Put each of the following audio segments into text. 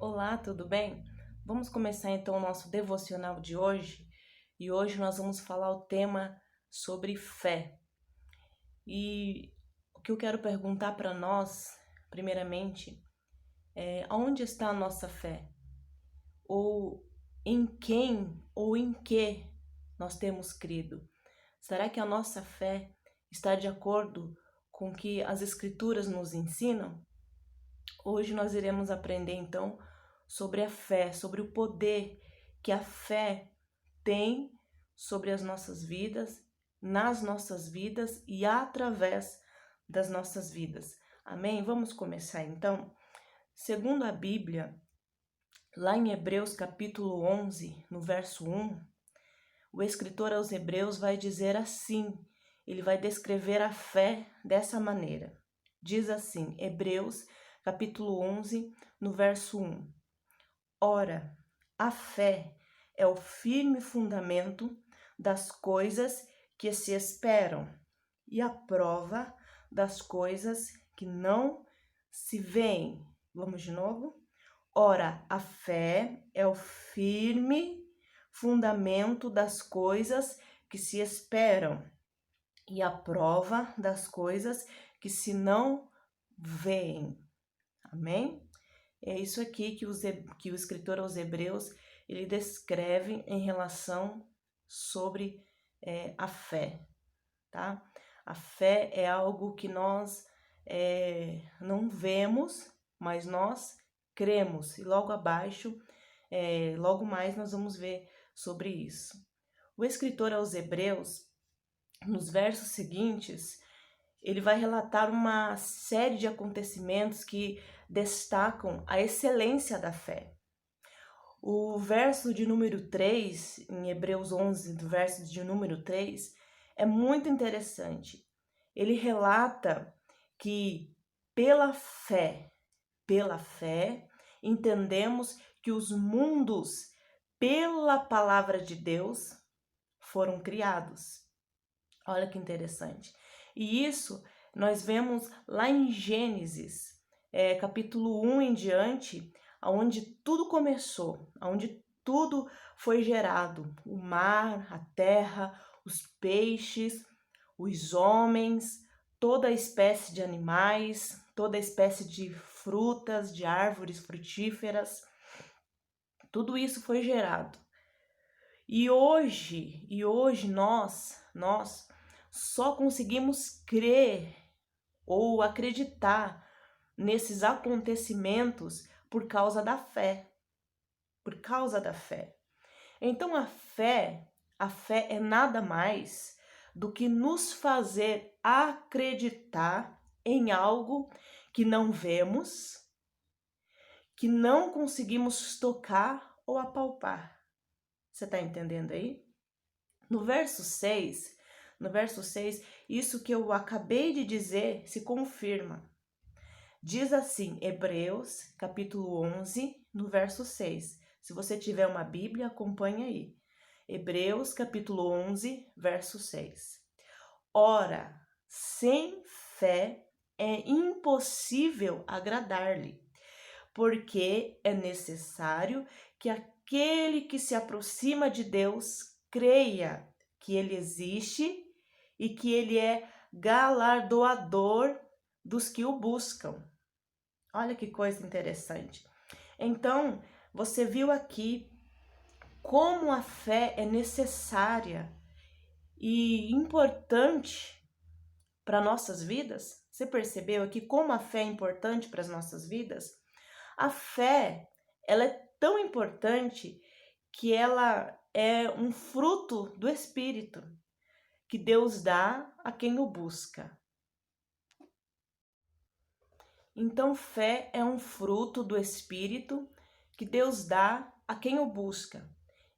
Olá, tudo bem? Vamos começar então o nosso devocional de hoje e hoje nós vamos falar o tema sobre fé. E o que eu quero perguntar para nós, primeiramente, é onde está a nossa fé? Ou em quem ou em que nós temos crido? Será que a nossa fé está de acordo com o que as Escrituras nos ensinam? Hoje nós iremos aprender então sobre a fé, sobre o poder que a fé tem sobre as nossas vidas, nas nossas vidas e através das nossas vidas. Amém? Vamos começar então. Segundo a Bíblia, lá em Hebreus capítulo 11, no verso 1, o escritor aos Hebreus vai dizer assim, ele vai descrever a fé dessa maneira. Diz assim, Hebreus capítulo 11, no verso 1. Ora, a fé é o firme fundamento das coisas que se esperam e a prova das coisas que não se veem. Vamos de novo? Ora, a fé é o firme fundamento das coisas que se esperam e a prova das coisas que se não veem. Amém? É isso aqui que o escritor aos Hebreus ele descreve em relação sobre a fé, tá? A fé é algo que nós não vemos, mas nós cremos. E logo abaixo, logo mais nós vamos ver sobre isso. O escritor aos Hebreus, nos versos seguintes, ele vai relatar uma série de acontecimentos que destacam a excelência da fé. O verso de número 3, em Hebreus 11, do verso de número 3, é muito interessante. Ele relata que pela fé, entendemos que os mundos, pela palavra de Deus, foram criados. Olha que interessante. E isso nós vemos lá em Gênesis, capítulo 1 em diante, onde tudo começou, onde tudo foi gerado: o mar, a terra, os peixes, os homens, toda espécie de animais, toda espécie de frutas, de árvores frutíferas. Tudo isso foi gerado. E hoje nós só conseguimos crer ou acreditar nesses acontecimentos por causa da fé. Por causa da fé. Então a fé é nada mais do que nos fazer acreditar em algo que não vemos, que não conseguimos tocar ou apalpar. Você está entendendo aí? No verso 6, isso que eu acabei de dizer se confirma. Diz assim, Hebreus, capítulo 11, no verso 6. Se você tiver uma Bíblia, acompanhe aí. Hebreus, capítulo 11, verso 6. Ora, sem fé é impossível agradar-lhe, porque é necessário que aquele que se aproxima de Deus creia que ele existe e que ele é galardoador dos que o buscam. Olha que coisa interessante. Então, você viu aqui como a fé é necessária e importante para nossas vidas? Você percebeu aqui como a fé é importante para as nossas vidas? A fé, ela é tão importante que ela é um fruto do Espírito que Deus dá a quem o busca. Então, fé é um fruto do Espírito que Deus dá a quem o busca.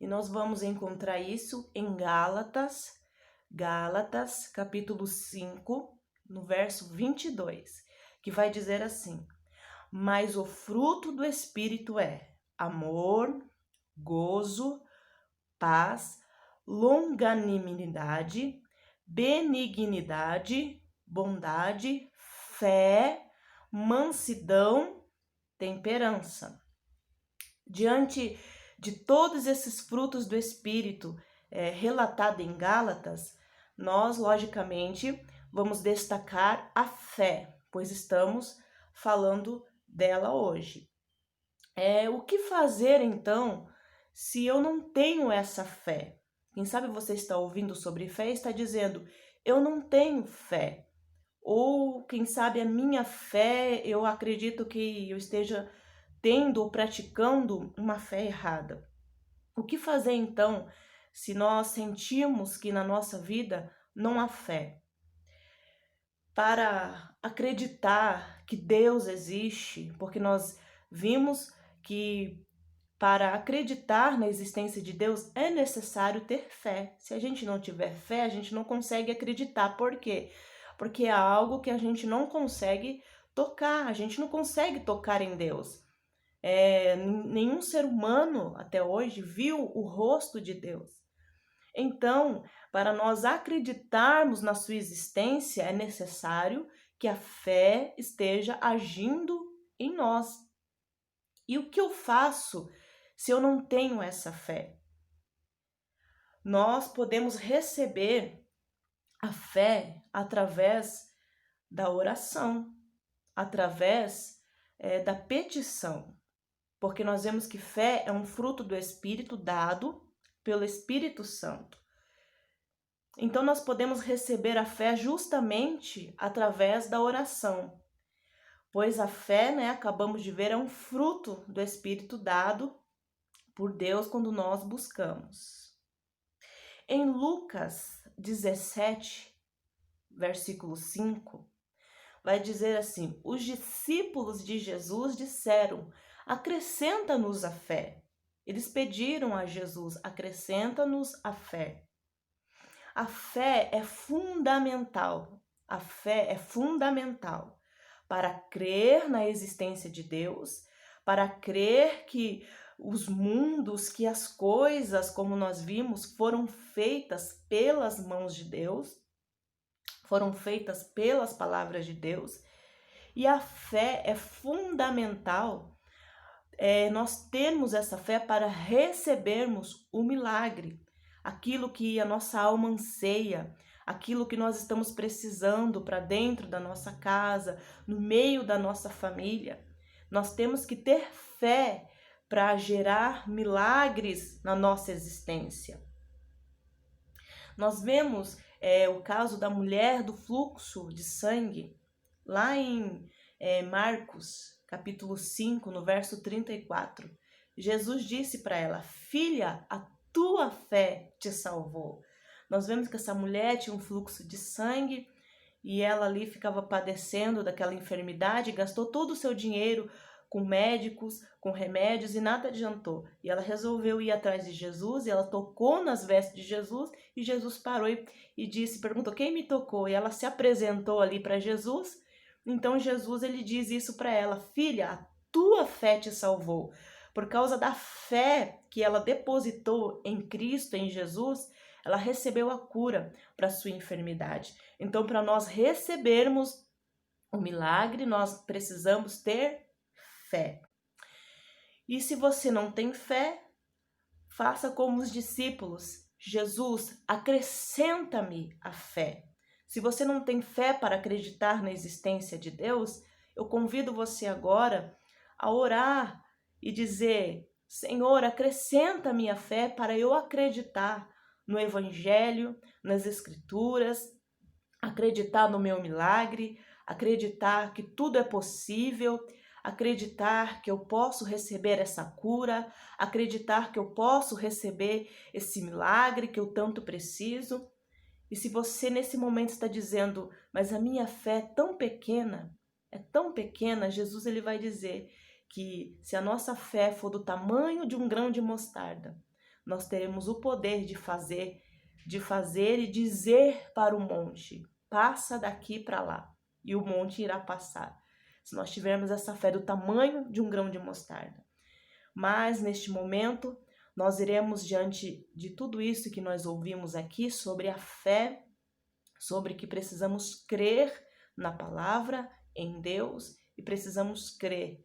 E nós vamos encontrar isso em Gálatas, capítulo 5, no verso 22, que vai dizer assim: mas o fruto do Espírito é amor, gozo, paz, longanimidade, benignidade, bondade, fé, mansidão, temperança. Diante de todos esses frutos do Espírito relatado em Gálatas, nós, logicamente, vamos destacar a fé, pois estamos falando dela hoje. O que fazer, então, se eu não tenho essa fé? Quem sabe você está ouvindo sobre fé e está dizendo, eu não tenho fé. Ou, quem sabe, a minha fé, eu acredito que eu esteja tendo ou praticando uma fé errada. O que fazer, então, se nós sentimos que na nossa vida não há fé? Para acreditar que Deus existe, porque nós vimos que para acreditar na existência de Deus é necessário ter fé. Se a gente não tiver fé, a gente não consegue acreditar. Por quê? Porque é algo que a gente não consegue tocar, a gente não consegue tocar em Deus. Nenhum ser humano até hoje viu o rosto de Deus. Então, para nós acreditarmos na sua existência, é necessário que a fé esteja agindo em nós. E o que eu faço se eu não tenho essa fé? Nós podemos receber a fé através da oração, através da petição, porque nós vemos que fé é um fruto do Espírito dado pelo Espírito Santo. Então, nós podemos receber a fé justamente através da oração, pois a fé, acabamos de ver, é um fruto do Espírito dado por Deus quando nós buscamos. Em Lucas 17, versículo 5, vai dizer assim: os discípulos de Jesus disseram, acrescenta-nos a fé. Eles pediram a Jesus, acrescenta-nos a fé. A fé é fundamental. A fé é fundamental para crer na existência de Deus, para crer que os mundos, que as coisas, como nós vimos, foram feitas pelas mãos de Deus, foram feitas pelas palavras de Deus. E a fé é fundamental, nós termos essa fé para recebermos o milagre, aquilo que a nossa alma anseia, aquilo que nós estamos precisando para dentro da nossa casa, no meio da nossa família. Nós temos que ter fé para gerar milagres na nossa existência. Nós vemos o caso da mulher do fluxo de sangue, lá em Marcos, capítulo 5, no verso 34. Jesus disse para ela, filha, a tua fé te salvou. Nós vemos que essa mulher tinha um fluxo de sangue e ela ali ficava padecendo daquela enfermidade, gastou todo o seu dinheiro com médicos, com remédios e nada adiantou. E ela resolveu ir atrás de Jesus e ela tocou nas vestes de Jesus e Jesus parou e disse, perguntou, quem me tocou? E ela se apresentou ali para Jesus. Então Jesus ele diz isso para ela, filha, a tua fé te salvou. Por causa da fé que ela depositou em Cristo, em Jesus, ela recebeu a cura para sua enfermidade. Então, para nós recebermos o milagre, nós precisamos ter fé. E se você não tem fé, faça como os discípulos. Jesus, acrescenta-me a fé. Se você não tem fé para acreditar na existência de Deus, eu convido você agora a orar e dizer, Senhor, acrescenta-me a fé para eu acreditar no Evangelho, nas Escrituras, acreditar no meu milagre, acreditar que tudo é possível, acreditar que eu posso receber essa cura, acreditar que eu posso receber esse milagre que eu tanto preciso. E se você nesse momento está dizendo, mas a minha fé é tão pequena, Jesus ele vai dizer que se a nossa fé for do tamanho de um grão de mostarda, nós teremos o poder de fazer e dizer para o monte, passa daqui para lá, e o monte irá passar. Se nós tivermos essa fé do tamanho de um grão de mostarda. Mas neste momento, nós iremos diante de tudo isso que nós ouvimos aqui sobre a fé, sobre que precisamos crer na palavra, em Deus, e precisamos crer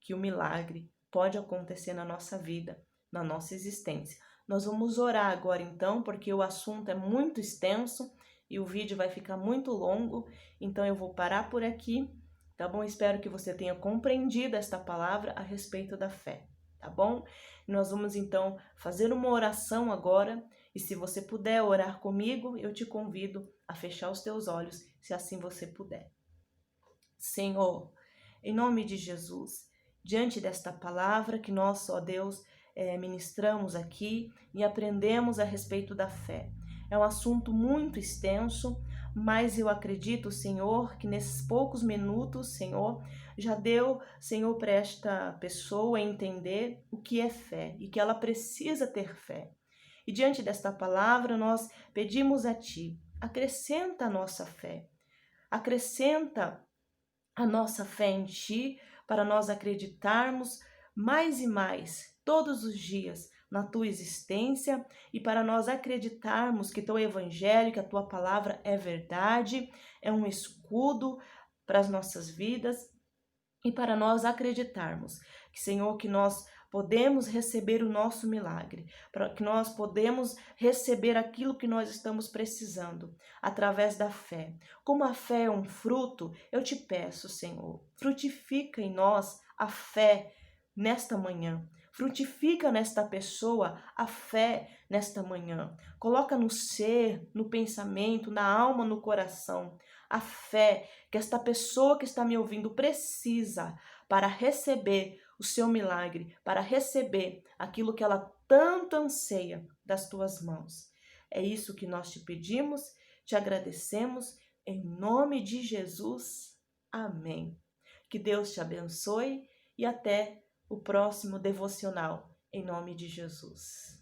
que o milagre pode acontecer na nossa vida, na nossa existência. Nós vamos orar agora então, porque o assunto é muito extenso e o vídeo vai ficar muito longo, então eu vou parar por aqui, tá bom? Espero que você tenha compreendido esta palavra a respeito da fé, tá bom? Nós vamos então fazer uma oração agora, e se você puder orar comigo, eu te convido a fechar os teus olhos, se assim você puder. Senhor, em nome de Jesus, diante desta palavra que nós, ó Deus, ministramos aqui e aprendemos a respeito da fé. É um assunto muito extenso, mas eu acredito, Senhor, que nesses poucos minutos, Senhor, já deu, Senhor, para esta pessoa entender o que é fé e que ela precisa ter fé. E diante desta palavra, nós pedimos a Ti, acrescenta a nossa fé, acrescenta a nossa fé em Ti, para nós acreditarmos mais e mais, todos os dias, na Tua existência e para nós acreditarmos que Teu Evangelho, que a Tua palavra é verdade, é um escudo para as nossas vidas e para nós acreditarmos que, Senhor, que nós podemos receber o nosso milagre, para que nós podemos receber aquilo que nós estamos precisando através da fé. Como a fé é um fruto, eu te peço, Senhor, frutifica em nós a fé nesta manhã. Frutifica nesta pessoa a fé nesta manhã. Coloca no ser, no pensamento, na alma, no coração, a fé que esta pessoa que está me ouvindo precisa para receber o seu milagre, para receber aquilo que ela tanto anseia das tuas mãos. É isso que nós te pedimos, te agradecemos, em nome de Jesus. Amém. Que Deus te abençoe e até o próximo devocional, em nome de Jesus.